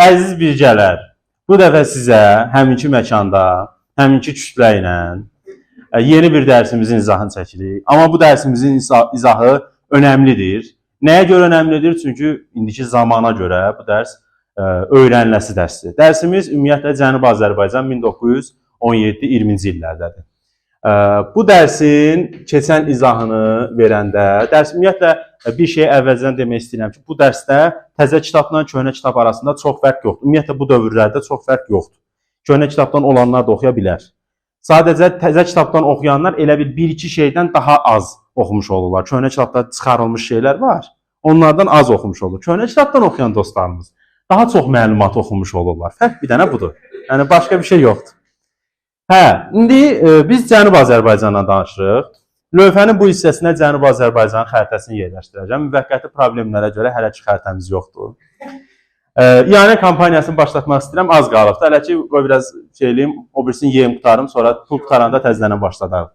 Əziz birgələr, bu dəfə sizə həminki məkanda, həminki kütlə ilə yeni bir dərsimizin izahını çəkirik. Amma bu dərsimizin izahı önəmlidir. Nəyə görə önəmlidir? Çünki indiki zamana görə bu dərs öyrəniləsi dərsdir. Dərsimiz ümumiyyətlə Cənubi Azərbaycan 1917-20-ci illərdədir. Bu dərsin keçən izahını verəndə, dərs ümumiyyətlə bir şey əvvəlcədən demək istəyirəm ki, bu dərsdə təzə kitabla köhnə kitab arasında çox fərq yoxdur. Ümumiyyətlə bu dövrlərdə çox fərq yoxdur. Köhnə kitabdan olanlar da oxuya bilər. Sadəcə təzə kitabdan oxuyanlar elə bir-iki şeydən daha az oxumuş olurlar. Köhnə kitabda çıxarılmış şeylər var. Onlardan az oxumuş olur. Köhnə kitabdan oxuyan dostlarımız daha çox məlumat oxumuş olurlar. Fərq bir dənə budur. Yəni başqa bir şey yoxdur. İndi biz Cənubi Azərbaycandan danışırıq. Lövhənin bu hissəsinə Cənubi Azərbaycanın xəritəsini yerləşdirəcəm. Müvəqqəti problemlərə görə hələ ki xəritəmiz yoxdur. İanə kampaniyasını başlatmaq istəyirəm, az qalıbdır. Hələ ki qoy biraz şeyliyim, o birisini yeyim qutarım, sonra pul qutaranda təzələnə başladarıq.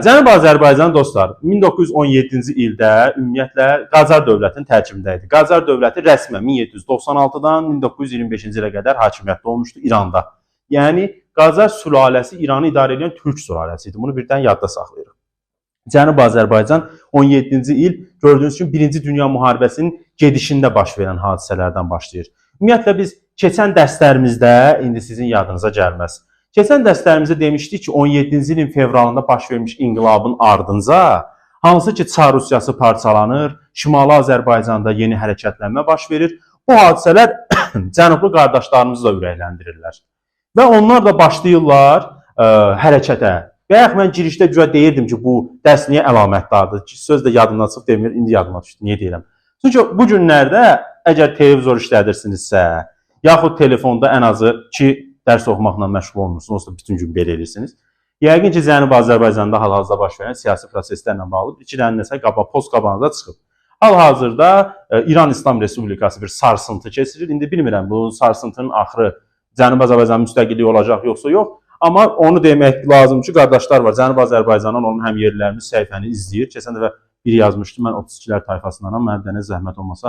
Cənubi Azərbaycan dostlar, 1917-ci ildə ümumiyyətlə Qacar dövlətinin tərkibində idi. Qacar dövləti rəsmən 1796-dan 1925-ci ilə qədər hakimiyyətdə olmuşdu İranda. Yəni Qacar sülaləsi İranı idarə edən türk sülaləsi idi. Bunu birdən yadda saxlayırıq. Cənubi Azərbaycan 17-ci il gördüyünüz kimi 1-ci Dünya müharibəsinin gedişində baş verən hadisələrdən başlayır. Ümumiyyətlə biz keçən dərslərimizdə, indi sizin yadınıza gəlməz. Keçən dərslərimizdə demişdik ki, 17-ci ilin fevralında baş vermiş inqilabın ardınca hansı ki Çar Rusiyası parçalanır, Şimali Azərbaycanda yeni hərəkətlənmə baş verir. Bu hadisələr cənublu qardaşlarımızı da ürəkləndirirlər. Və onlar da başlayırlar hərəkətə. Bayaq mən girişdə güya deyirdim ki, bu dərs niyə əlamətdardır? Söz də yadımdan çıxıb demir, indi yadıma düşdü. Niyə deyirəm? Çünki bu günlərdə əgər televizor işlədirsinizsə, yaxud telefonda ən azı ki, dərs oxumaqla məşğul olmursunuz, bütün gün belə edirsiniz. Yəqin ki, Cənubi Azərbaycanda hal-hazırda baş verən siyasi proseslərlə bağlı iki dənə nəsə post qabağınıza çıxıb. Hal-hazırda İran İslam Respublikası bir sarsıntı keçirir. İndi bilmirəm, bu sarsıntının axırı Cənubi Azərbaycanın müstəqilliyi olacaq yoxsa yox. Amma onu demək lazım ki, qardaşlar var. Cənubi Azərbaycandan onun həmyerlilərimiz səhifəni izləyir. Keçən dəfə biri yazmışdı, mən 32-lər tayfasındanam, mənə dənə zəhmət olmasa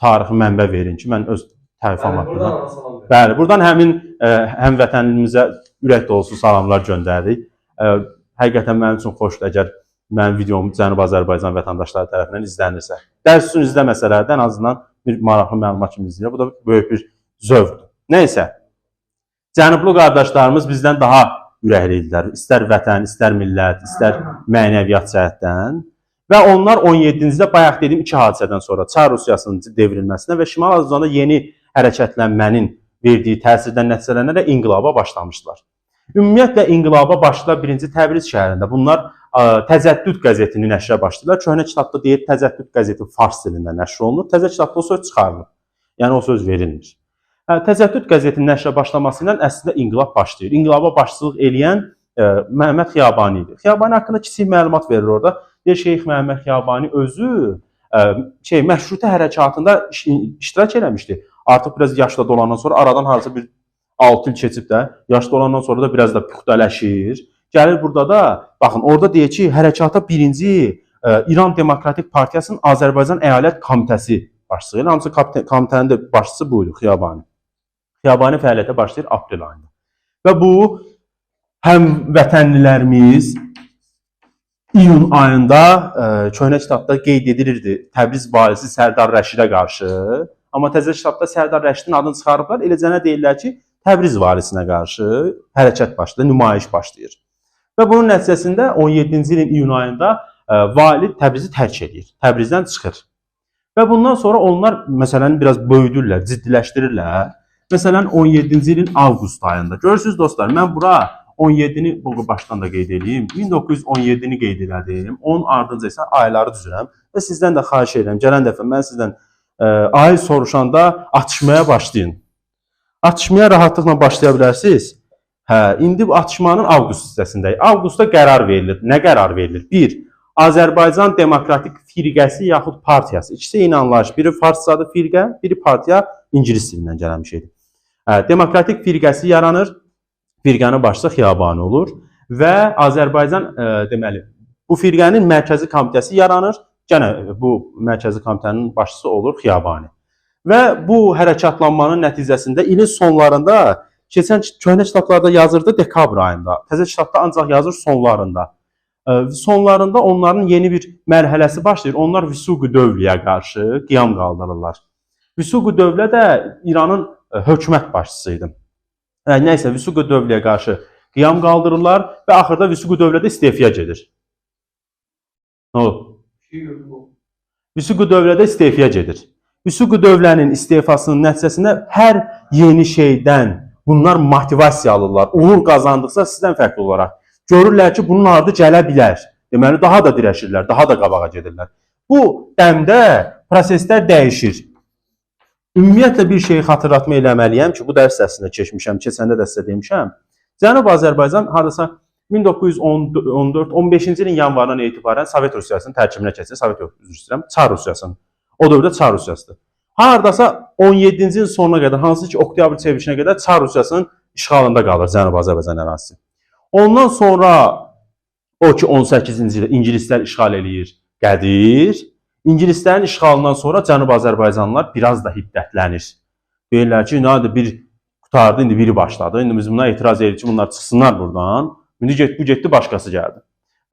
tarixi mənbə verin ki, mən öz tayfam haqqında. Bəli, buradan həmin həmvətənimizə ürək dolusu salamlar göndəririk. Həqiqətən mənim üçün xoşdur, əgər mənim videom Cənubi Azərbaycan vətəndaşları tərəfindən izlənirsə. Dərs üçün izləməsələr də ən azından bir maraqlı məlumat kimi izləyir. Bu da böyük bir zövqdür. Nəysə, cənublu qardaşlarımız bizdən daha ürəklidirlər. İstər vətən, istər millət, istər mənəviyyat cəhətdən. Və onlar 17-ci ildə bayaq dediyim iki hadisədən sonra Çar Rusiyasının devrilməsinə və Şimali Azərbaycanda yeni hərəkətlənmənin verdiyi təsirdən nəticələnərək inqilaba başlamışlar. Ümumiyyətlə inqilaba başladılar 1-ci Təbriz şəhərində. Bunlar Təzəddüd qəzetini nəşrə başlayırlar. Köhnə kitabda deyir Təzəddüd qəzeti fars dilində nəşr olunur. Təzə kitabda o söz çıxarılır. Yəni o söz verilmir. Təzəddüd qəzetinin nəşrə başlaması ilə əslində inqilab başlayır. İnqilaba başçılıq eləyən Məhəmməd Xiyabani idi. Xiyabani haqqında kiçik məlumat verir orada. Deyir Şeyx Məhəmməd Xiyabani özü məşrutə hərəkatında iştirak eləmişdi. Artıq biraz yaşlı dolandan sonra aradan harca bir 6 il keçib də, yaşlı dolandan sonra da biraz da püxtələşir. Gəlir burada da, baxın orada deyir ki, hərəkata 1-ci İran Demokratik Partiyasının Azərbaycan Əyalət Komitəsi başlayır. Hamısı komitənin də başçısı buydu, Xiyabani. Xiyabani fəaliyyətə başlayır aprel ayında. Və bu, həm vətənlilərimiz iyun ayında köhnə kitabda qeyd edilirdi Təbriz valisi Sərdar Rəşidə qarşı. Amma təzə kitabda Sərdar Rəşidin adını çıxarıblar. Eləcənə deyirlər ki, Təbriz valisinə qarşı hərəkət başlayır, nümayiş başlayır. Və bunun nəticəsində 17-ci ilin iyun ayında vali Təbrizi tərk edir, Təbrizdən çıxır. Və bundan sonra onlar məsələni biraz böyüdürlər, ciddiləşdirirlər. Məsələn 17-ci ilin avqust ayında. Görürsünüz dostlar, mən bura 17-ni başdan da qeyd edeyim. 1917-ni qeyd elədim. Onun ardınca isə ayları düzürəm. Və sizdən də xahiş edirəm, gələn dəfə mən sizdən ay soruşanda atışmaya başlayın. Atışmaya rahatlıqla başlaya bilərsiniz. İndi bu atışmanın avqust hissəsindəyik. Avqustda qərar verilir. Nə qərar verilir? 1. Azərbaycan Demokratik Firqəsi yaxud Partiyası. İkisi eyni anlayış. Biri farscadır firqə, biri partiya ingilis dilindən gələn bir şeydir. Demokratik Firqəsi yaranır. Firqənin başçısı Xiyabani olur. Və Azərbaycan, deməli, bu firqənin mərkəzi komitəsi yaranır. Gənə bu mərkəzi komitənin başçısı olur Xiyabani. Və bu hərəkatlanmanın nəticəsində ilin sonlarında, keçən köhnə kitablarda yazırdı dekabr ayında, təzə kitabda ancaq yazır sonlarında. Sonlarında onların yeni bir mərhələsi başlayır. Onlar Visuqi dövləyə qarşı qiyam qaldırırlar. Visuqi dövlə də İranın hökumət başçısı idi. Nəysə, Visuqi dövləyə qarşı qiyam qaldırırlar və axırda Visuqi dövlə də istefaya gedir. Nə oldu? Visuqi dövlə də istefaya gedir. Visuqi dövlənin istefasının nəticəsində hər yeni şeydən bunlar motivasiya alırlar. Uğur qazandıqsa sizdən fərqli olaraq görürlər ki, bunun ardı gələ bilər. Deməli, daha da dirəşirlər, daha da qabağa gedirlər. Bu dəmdə proseslər dəyişir. Ümumiyyətlə bir şeyi xatırlatma eləməliyəm ki, bu dərs səsində keçmişəm, keçəndə də sizə demişəm. Cənub Azərbaycan hardasa 1914-15-ci ilin yanvarından etibarən Sovet Rusiyasının tərkibinə keçir. Çar Rusiyasının. O dövrdə Çar Rusiyasıdır. Hardasa 17-ci ilin sonuna qədər, hansı ki oktyabr çevrilişinə qədər Çar Rusiyasının işğalında qalır Cənub Azərbaycan ərazisi. Ondan sonra o ki 18-ci ildə ingilislər işğal eləyir, Qədir. İngilislərin işğalından sonra Cənub Azərbaycanlılar biraz da hiddətlənir. Deyirlər ki, bir qutardı, indi biri başladı. İndi biz buna etiraz edirik ki, bunlar çıxsınlar buradan. İndi bu getdi, başqası gəldi.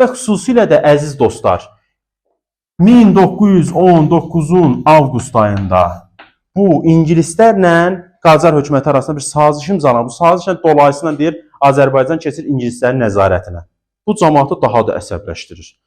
Və xüsusilə də əziz dostlar, 1919-un avqust ayında bu ingilislərlə Qacar hökuməti arasında bir saziş imzalanır. Bu sazişlə dolayısıyla deyir, Azərbaycan keçir ingilislərin nəzarətinə. Bu cəmaatı daha da əsəbləşdirir.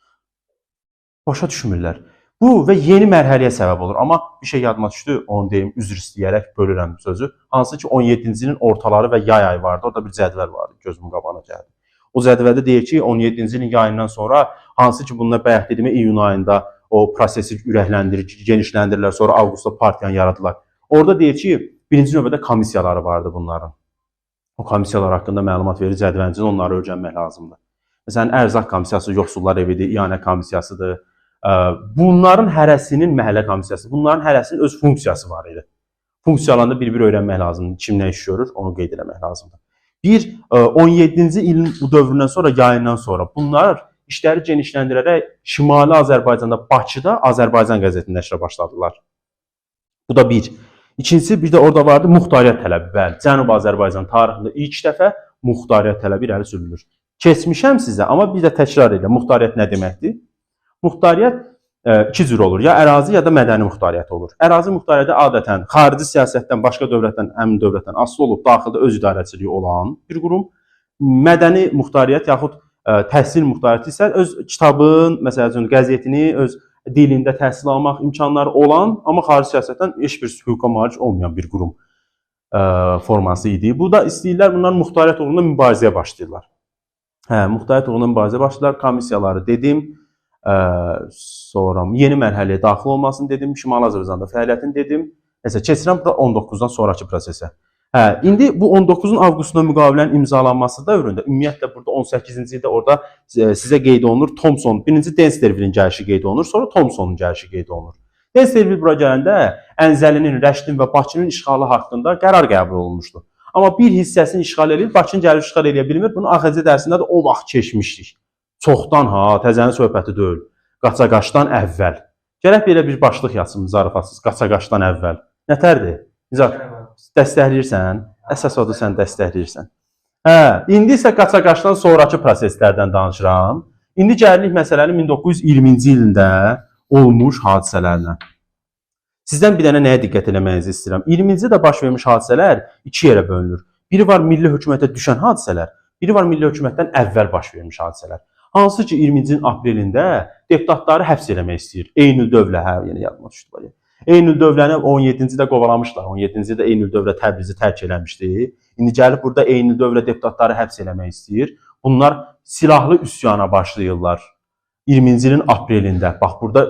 Başa düşmürlər. Bu və yeni mərhələyə səbəb olur. Amma bir şey yadıma düşdü, onu deyim, üzr istəyərək bölürəm sözü. Hansı ki 17-ci ilin ortaları və yay ayı vardı. Orada bir cədvəl vardı, gözümün qabağına gəldi. O cədvəldə deyir ki, 17-ci ilin yayından sonra, hansı ki bununla bayaq dediyim iyun ayında o prosesi ürəkləndirir, genişləndirirlər, sonra avqustda partiyanı yaradılar. Orada deyir ki, birinci növbədə komissiyaları vardı bunların. O komissiyalar haqqında məlumat verir, cədvəlcinin onları öyrənmək lazımdır. Məsələn, ərzaq komissiyası, yoxsullar evidir, iyanə komissiyasıdır. Bunların hərəsinin məhəllə komissiyası, bunların hərəsinin öz funksiyası var idi. Funksiyalarını bir-bir öyrənmək lazımdır. Kim nə iş görür, onu qeyd eləmək lazımdır. 17-ci ilin bu dövründən sonra, yayından sonra bunlar işləri genişləndirərək Şimali Azərbaycanda, Bakıda Azərbaycan qəzetini nəşrə başladılar. Bu da bir. İkincisi, bir də orada vardı muxtariyyət tələbi. Bəli, Cənub Azərbaycan tarixində ilk dəfə muxtariyyət tələbi irəli sürülür. Keçmişəm sizə, amma bir də təkrar edirəm. Muxtariyyət nə deməkdir? Muxtariyyət iki cür olur. Ya ərazi, ya da mədəni muxtariyyət olur. Ərazi muxtariyyəti adətən xarici siyasətdən, başqa dövlətdən, həmin dövlətdən asılı olub, daxildə öz idarəçiliyi olan bir qurum. Mədəni muxtariyyət yaxud təhsil muxtariyyəti isə öz kitabın, məsələn, qəzetini, öz dilində təhsil almaq imkanları olan, amma xarici siyasətdən heç bir hüquqa malik olmayan bir qurum forması idi. Bu da istəyirlər, bunlar muxtariyyət uğrunda mübarizəyə başlayırlar. Muxtariyyət uğrunda mübarizəyə başlayırlar, komissiyaları dedim, sonra yeni mərhələyə daxil olmasını dedim, Şimali Azərbaycanda fəaliyyətini dedim. Keçirəm burada 19-dan sonraki prosesə. İndi bu 19-un avqustuna müqavilənin imzalanması dövründə, ümumiyyətlə burada 18-ci ildə orada sizə qeyd olunur Thomson, birinci Densterville'in gəlişi qeyd olunur, sonra Thomsonun gəlişi qeyd olunur. Densterville bura gələndə Ənzəlinin, Rəşdin və Bakının işğalı haqqında qərar qəbul olunmuşdu. Amma bir hissəsini işğal edir, Bakını gəlib işğal edə bilmir. Bunu AXC dərsində də o vaxt keçmişdik. Çoxdan təzənin söhbəti deyil. Qaçaqaçdan əvvəl. Gərək belə bir başlıq yazsın, zarafatsız. Qaçaqaçdan əvvəl. Nətərdir? Dəstəkləyirsən, əsas odur sən dəstəkləyirsən. İndi isə qaçaqaçdan sonraki proseslərdən danışıram. İndi gəlirik məsələnin 1920-ci ilində olmuş hadisələrlə. Sizdən bir dənə nəyə diqqət eləməyinizi istəyirəm. 20-ci ildə baş vermiş hadisələr iki yerə bölünür. Biri var milli hökumətə düşən hadisələr, biri var milli hökumətdən əvvəl baş vermiş hadisələr. Hansı ki 20-ci ilin aprelində deputatları həbs eləmək istəyir. Eynüldövlə, yenə yadıma düşdü. Eynüldövləni 17-ci ildə qovalamışlar. 17-ci ildə Eynüldövlə Təbrizi tərk eləmişdi. İndi gəlib burada Eynüldövlə deputatları həbs eləmək istəyir. Bunlar silahlı üsyana başlayırlar. 20-ci ilin aprelində. Bax, burada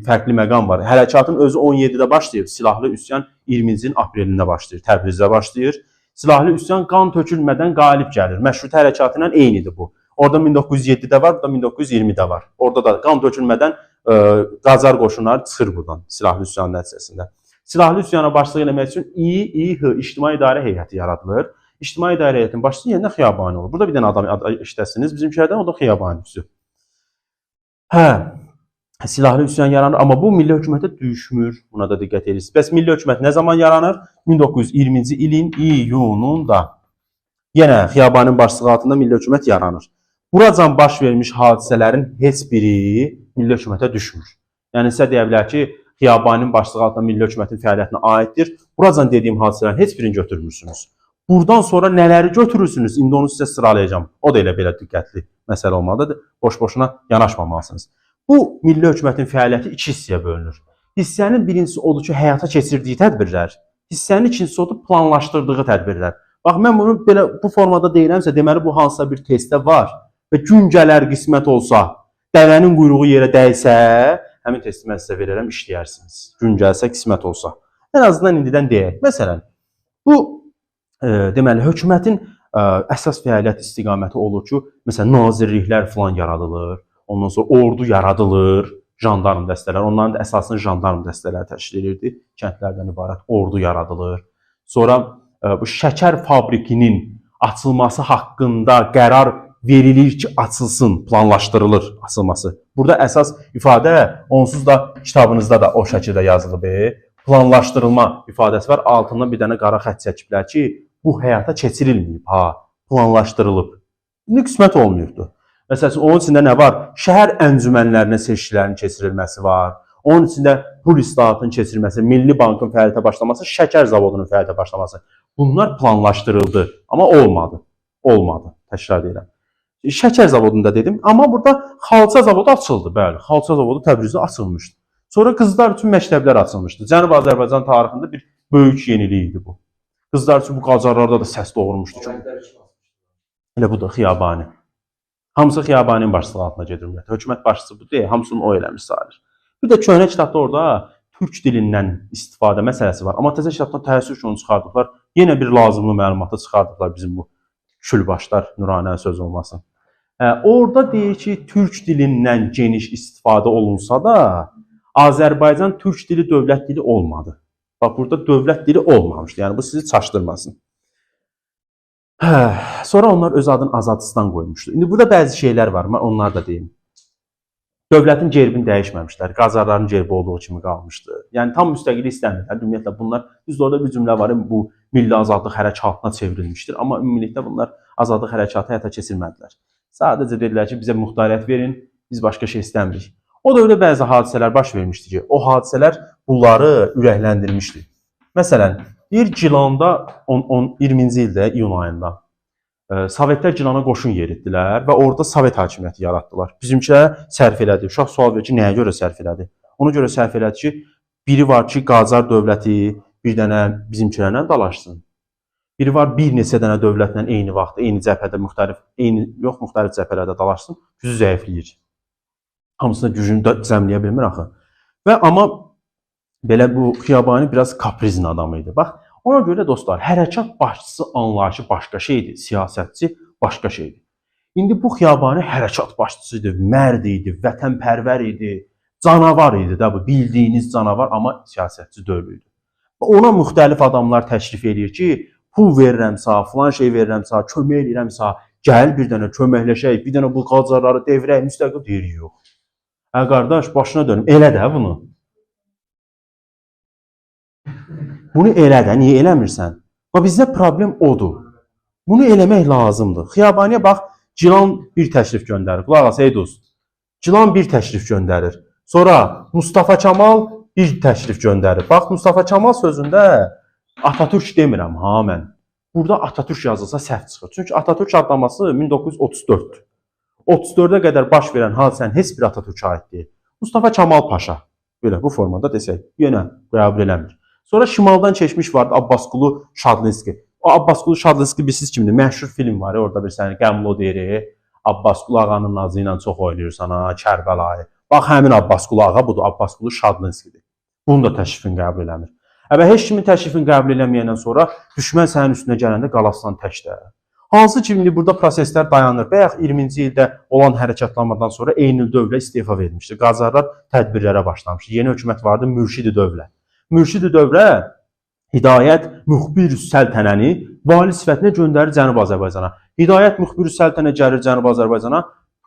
fərqli məqam var. Hərəkatın özü 17-də başlayır. Silahlı üsyan 20-ci ilin aprelində başlayır. Təbrizdə başlayır. Silahlı üsyan qan tökülmədən qalib gəlir. Məşrutə hərəkatı ilə eynidir bu. Orada 1907-də var, burada 1920-də var. Orada da qan tökülmədən Qacar qoşunları çıxır buradan silahlı üsyanın nəticəsində. Silahlı üsyana başçılıq eləmək üçün İİH, İctimai İdarə Heyəti yaradılır. İctimai İdarə Heyətinin başçısı yenə Xiyabani olur. Burada bir dənə adam işləsiniz, bizimkilərdən o da Xiyabani. silahlı üsyan yaranır, amma bu milli hökumətə düşmür. Buna da diqqət edirsiniz. Bəs milli hökumət nə zaman yaranır? 1920-ci ilin iyununda. Yenə Xiyabanın başçılığı altında milli hökumət yaranır. Buracan baş vermiş hadisələrin heç biri milli hökumətə düşmür. Yəni sizə deyə bilər ki, Xiyabanın başçılığı altında milli hökumətin fəaliyyətinə aiddir. Buracan dediyim hadisələrin heç birini götürmürsünüz. Buradan sonra nələri götürürsünüz? İndi onu sizə sıralayacağım. O da elə belə diqqətli məsələ olmalıdır. Boş-boşuna yanaşmamalısınız. Bu milli hökumətin fəaliyyəti iki hissəyə bölünür. Hissənin birincisi odur ki, həyata keçirdiyi tədbirlər. Hissənin ikincisi odur planlaşdırdığı tədbirlər. Bax, mən bunu belə bu formada deyirəmsə, deməli bu hansısa bir testdə var və gün gələr qismət olsa, dəvənin quyruğu yerə dəysə, həmin testi mən sizə verərəm, işləyərsiniz. Gün gəlsə, qismət olsa. Ən azından indidən deyək. Məsələn, bu deməli hökumətin əsas fəaliyyət istiqaməti olur ki, məsələn, nazirliklər falan yaradılır, ondan sonra ordu yaradılır, jandarm dəstələr, onların da əsasını jandarm dəstələri təşkil edirdi, kəndlərdən ibarət ordu yaradılır. Sonra bu şəkər fabrikinin açılması haqqında qərar verilir ki, açılsın, planlaşdırılır açılması. Burada əsas ifadə onsuz da kitabınızda da o şəkildə yazılıb. Planlaşdırılma ifadəsi var. Altından bir dənə qara xətt çəkiblər ki, bu həyata keçirilməyib, planlaşdırılıb. İndi qismət olmuyubdu. Məsələn, onun içində nə var? Şəhər əncümənlərinə seçkilərin keçirilməsi var. Onun içində pul islahatının keçirilməsi, Milli Bankın fəaliyyətə başlaması, şəkər zavodunun fəaliyyətə başlaması. Bunlar planlaşdırıldı, amma olmadı. Olmadı, təkrar deyirəm. Şəkər zavodunda dedim, amma burada xalça zavodu açıldı, bəli. Xalça zavodu Təbrizdə açılmışdı. Sonra qızlar üçün məktəblər açılmışdı. Cənubi Azərbaycan tarixində bir böyük yenilik idi bu. Qızlar üçün bu qacarlarda da səs doğurmuşdu. Elə bu da Xiyabani. Hamısı Xiyabanın başçılığı altında gedir ümumiyyətlə. Hökumət başçısı bu deyil, hamısını o eləmiş sayılır. Bir də köhnə kitabda orada türk dilindən istifadə məsələsi var. Amma təzə kitabdan təəssüf ki, onu çıxardıblar. Yenə bir lazımlı məlumatı çıxardıblar bizim bu külbaşlar, Nuranənin söz olmasın. Orada deyir ki, türk dilindən geniş istifadə olunsa da, Azərbaycan türk dili dövlət dili olmadı. Bax, burada dövlət dili olmamışdı. Yəni, bu sizi çaşdırmasın. Sonra onlar öz adını Azadistan qoymuşdu. İndi burada bəzi şeylər var, mən onları da deyim. Dövlətin gerbini dəyişməmişlər, Qacarların gerbi olduğu kimi qalmışdı. Yəni, tam müstəqillik istəmirlər. Ümumiyyətlə, bunlar, düzdür, orada bir cümlə var, bu milli azadlıq hərəkatına çevrilmişdir. Amma ümumilikdə bunlar azadlıq hərəkatı həyata keçirmədilər. Sadəcə dedilər ki, bizə muxtariyyət verin, biz başqa şey istəmirik. O da öyle bəzi hadisələr baş vermişdi ki, o hadisələr bunları ürəkləndirmişdi. Məsələn, bir Gilanda 20-ci ildə, iyun ayında Sovetlər Gilana qoşun yeritdilər və orada Sovet hakimiyyəti yaratdılar. Bizimkilərə sərf elədi. Uşaq sual verir ki, nəyə görə sərf elədi? Ona görə sərf elədi ki, biri var ki, Qacar dövləti bir dənə bizimkilərlə dalaşsın. Biri var bir neçə dənə dövlətlə eyni vaxtda, eyni cəbhədə, müxtəlif cəbhələrdə dalaşsın, gücü zəifləyir. Hamısına gücünü cəmləyə bilmir axı. Və amma belə bu Xiyabani biraz kaprizin adamıydı. Bax, ona görə dostlar, hərəkat başçısı anlayışı başqa şeydir, siyasətçi başqa şeydir. İndi bu Xiyabani hərəkat başçısıydı, mərd idi, vətənpərvər idi, canavar idi da bu, bildiyiniz canavar, amma siyasətçi dövlüydü. Ona müxtəlif adamlar təklif edir ki, pul verirəmsə, filan şey verirəmsə, kömək edirəmsə, gəl bir dənə köməkləşək, bir dənə bu qacarları devirək, müstəqil deyir, yox. Hə qardaş, başına dönüm, elə də bunu. Bunu elə də, niyə eləmirsən? Bax, bizdə problem odur. Bunu eləmək lazımdır. Xiyabaniyə bax, Gilan bir təşrif göndərir. Qulaq as, ey dost. Gilan bir təşrif göndərir. Sonra Mustafa Kemal bir təşrif göndərir. Bax, Mustafa Kemal sözündə Atatürk demirəm, ha mən. Burada Atatürk yazılsa səhv çıxır. Çünki Atatürk adlaması 1934-dür. 34-ə qədər baş verən hadisənin heç bir Atatürkə aid deyil. Mustafa Kemal Paşa, belə bu formada desək, yenə qəbul eləmir. Sonra şimaldan keçmiş vardı Abbasqulu Şadlinski. O Abbasqulu Şadlinski bilirsiniz kimdir? Məşhur film var, orada bir səni Qəmlo deyir. Abbasqulu ağanın nazı ilə çox oynayırsan, Kərbəlayı. Bax, həmin Abbasqulu ağa budur, Abbasqulu Şadlinskidir. Bunu da təşrifin qəbul eləmir. Heç kimin təşrifin qəbul eləməyəndən sonra düşmən sənin üstünə gələndə qalassan təkdə. Hansı ki, indi burada proseslər dayanır. Bayaq 20-ci ildə olan hərəkatlanmadan sonra Eynüldövlə istefa vermişdi. Qacarlar tədbirlərə başlamışdı. Yeni hökumət vardı, Mürşidi Dövlə. Mürşidi Dövlə Hidayət Müxbirüs Səltənəni vali sifətinə göndərir Cənubi Azərbaycana. Hidayət Müxbirüs Səltənə gəlir Cənubi Azərbaycana.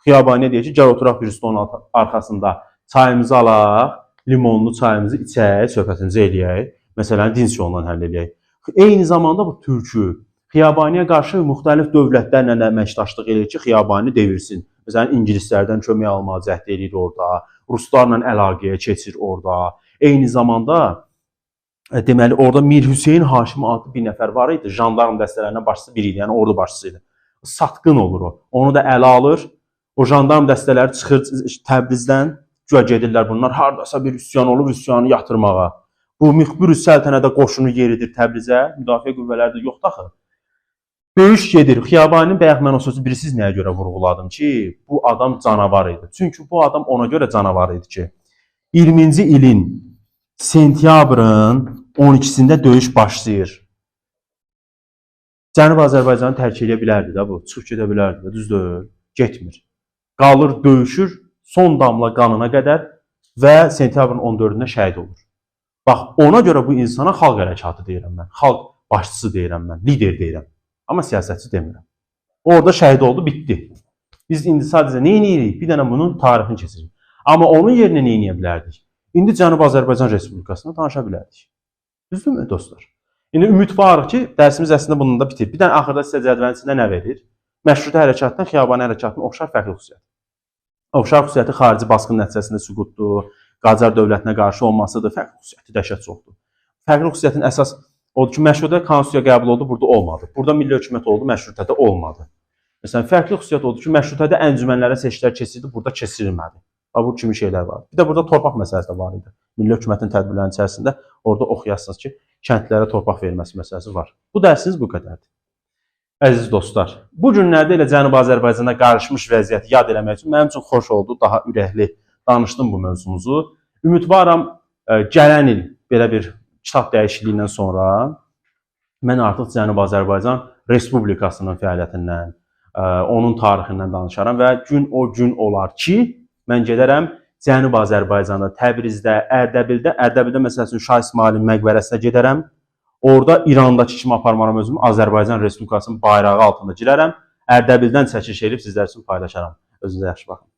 Xiyabaniyə deyir ki, gəl oturaq bir stolun arxasında. çayımızı alaq, limonlu çayımızı içək, söhbətimizi eləyək. Məsələn, dinc yolla həll eləyək. Eyni zamanda bu türkü Xiyabaniyə qarşı müxtəlif dövlətlərlə əməkdaşlıq edir ki, Xiyabani devirsin. Məsələn, ingilislərdən kömək almağa cəhd edir orada, ruslarla əlaqəyə keçir orada. Eyni zamanda deməli orada Mir Hüseyn Haşimi adlı bir nəfər var idi. Jandarm dəstələrindən başçısı biri idi, yəni ordu başçısı idi. Satqın olur o. Onu da ələ alır. O jandarm dəstələri çıxır Təbrizdən, güya gedirlər bunlar hardasa bir üsyan olub, üsyanı yatırmağa. Bu müxbir səltənətə qoşunu yeridir Təbrizə, müdafiə qüvvələri də yoxdur axı. Döyüş gedir. Xiyabaninin bayaq mən o sözü bilirsiniz nəyə görə vurğuladım ki, bu adam canavar idi. Çünki bu adam ona görə canavar idi ki, 20-ci ilin sentyabrın 12-sində döyüş başlayır. Cənubi Azərbaycanı tərk edə bilərdi də bu, çıxıb gedə bilərdi də, düz deyil, getmir. Qalır, döyüşür, son damla qanına qədər və sentyabrın 14-də şəhid olur. Bax, ona görə bu insana xalq hərəkatı deyirəm mən, xalq başçısı deyirəm mən, lider deyirəm. Amma siyasətçi demirəm. Orada şəhid oldu, bitdi. Biz indi sadəcə nə edirik? Bir dənə bunun tarixini keçirik. Amma onun yerinə nə edə bilərdik? İndi Cənubi Azərbaycan Respublikasına danışa bilərdik. Düzdürmü dostlar? İndi ümid varıq ki, dərsimiz əslində bununla bitir. Bir dənə axırda sizə cədvəlin içində nə verir? Məşrutə hərəkatdan Xiyabani hərəkatının oxşar fərqli xüsusiyyəti. Oxşar xüsusiyyəti xarici basqın nəticəsində süqutdur, Qacar dövlətinə qarşı olmasıdır, fərqli xüsusiyyəti dəhşət çoxdur. Fərqli xüsusiyyətin əsas odur ki, məşrutə konstitusiya qəbul oldu, burada olmadı. Burada milli hökumət oldu, məşrutədə olmadı. Məsələn, fərqli xüsusiyyət odur ki, məşrutədə əncümənlərə seçkilər keçirdi, burada keçirilmədi. Bu kimi şeylər var. Bir də burada torpaq məsələsi də var idi. Milli hökumətin tədbirlərinin içərisində orada oxuyasınız ki, kəndlərə torpaq verilməsi məsələsi var. Bu dərsiniz bu qədərdir. Əziz dostlar, bu günlərdə elə Cənubi Azərbaycanda qarışmış vəziyyəti yad eləmək üçün mənim üçün xoş oldu, daha ürəkli danışdım bu mövzumuzu. Ümidvaram gələn il belə bir kitab dəyişikliyindən sonra mən artıq Cənubi Azərbaycan Respublikasının fəaliyyətindən, onun tarixindən danışaram və gün o gün olar ki, mən gedərəm Cənubi Azərbaycanda, Təbrizdə, Ərdəbildə məsəl üçün Şah İsmailin məqbərəsinə gedərəm. Orada İrandakı kimi aparmaram özümü, Azərbaycan Respublikasının bayrağı altında girərəm. Ərdəbildən çəkiliş edib sizlər üçün paylaşaram. Özünüzə yaxşı baxın.